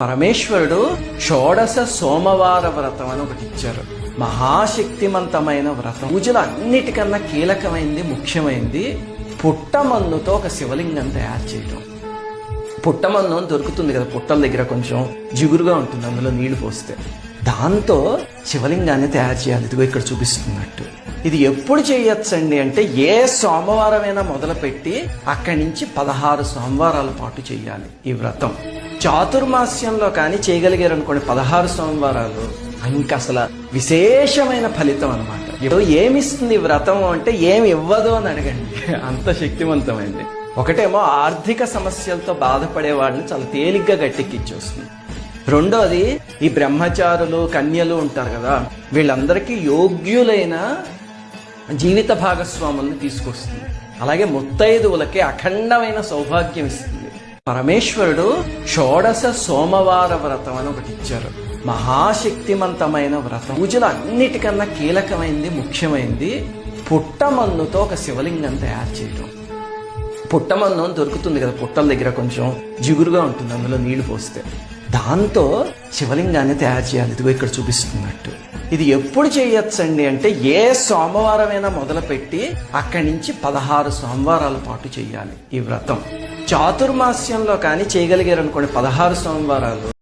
పరమేశ్వరుడు షోడశ సోమవార వ్రతం అని ఒకటి ఇచ్చారు. మహాశక్తిమంతమైన వ్రతం. పూజలు అన్నిటికన్నా కీలకమైంది, ముఖ్యమైంది పుట్టమన్నుతో ఒక శివలింగం తయారు చేయడం. పుట్టమన్ను దొరుకుతుంది కదా, పుట్టల దగ్గర కొంచెం జిగురుగా ఉంటుంది, అందులో నీళ్లు పోస్తే దాంతో శివలింగాన్ని తయారు చేయాలి. ఇదిగో ఇక్కడ చూపిస్తున్నట్టు. ఇది ఎప్పుడు చేయొచ్చండి అంటే, ఏ సోమవారమైనా మొదలుపెట్టి అక్కడి నుంచి 16 సోమవారాల పాటు చేయాలి ఈ వ్రతం. చాతుర్మాస్యంలో కానీ చేయగలిగారు అనుకోండి 16 సోమవారాలు, ఇంకా అసలు విశేషమైన ఫలితం అనమాట. ఇప్పుడు ఏమిస్తుంది వ్రతం అంటే ఏమి ఇవ్వదు అని అడగండి, అంత శక్తివంతమైంది. ఒకటేమో ఆర్థిక సమస్యలతో బాధపడే వాళ్ళని చాలా తేలిగ్గా గట్టెక్కిచ్చేస్తుంది. రెండోది ఈ బ్రహ్మచారులు, కన్యలు ఉంటారు కదా, వీళ్ళందరికీ యోగ్యులైన జీవిత భాగస్వాముల్ని తీసుకొస్తుంది. అలాగే ముత్తైదువులకి అఖండమైన సౌభాగ్యం ఇస్తుంది. పరమేశ్వరుడు షోడశ సోమవార వ్రతం అని ఒకటి ఇచ్చారు. మహాశక్తిమంతమైన వ్రతం. పూజలు అన్నిటికన్నా కీలకమైంది, ముఖ్యమైనది పుట్టమన్నుతో ఒక శివలింగం తయారు చేయడం. పుట్టమన్ను దొరుకుతుంది కదా, పుట్టల దగ్గర కొంచెం జిగురుగా ఉంటుంది, అందులో నీళ్లు పోస్తే దాంతో శివలింగాన్ని తయారు చేయాలి. ఇదిగో ఇక్కడ చూపిస్తున్నట్టు. ఇది ఎప్పుడు చేయొచ్చండి అంటే, ఏ సోమవారమైనా మొదలుపెట్టి అక్కడి నుంచి 16 సోమవారాల పాటు చేయాలి ఈ వ్రతం. చాతుర్మాస్యంలో కానీ చేయగలిగారు అనుకోండి 16 సోమవారాలు.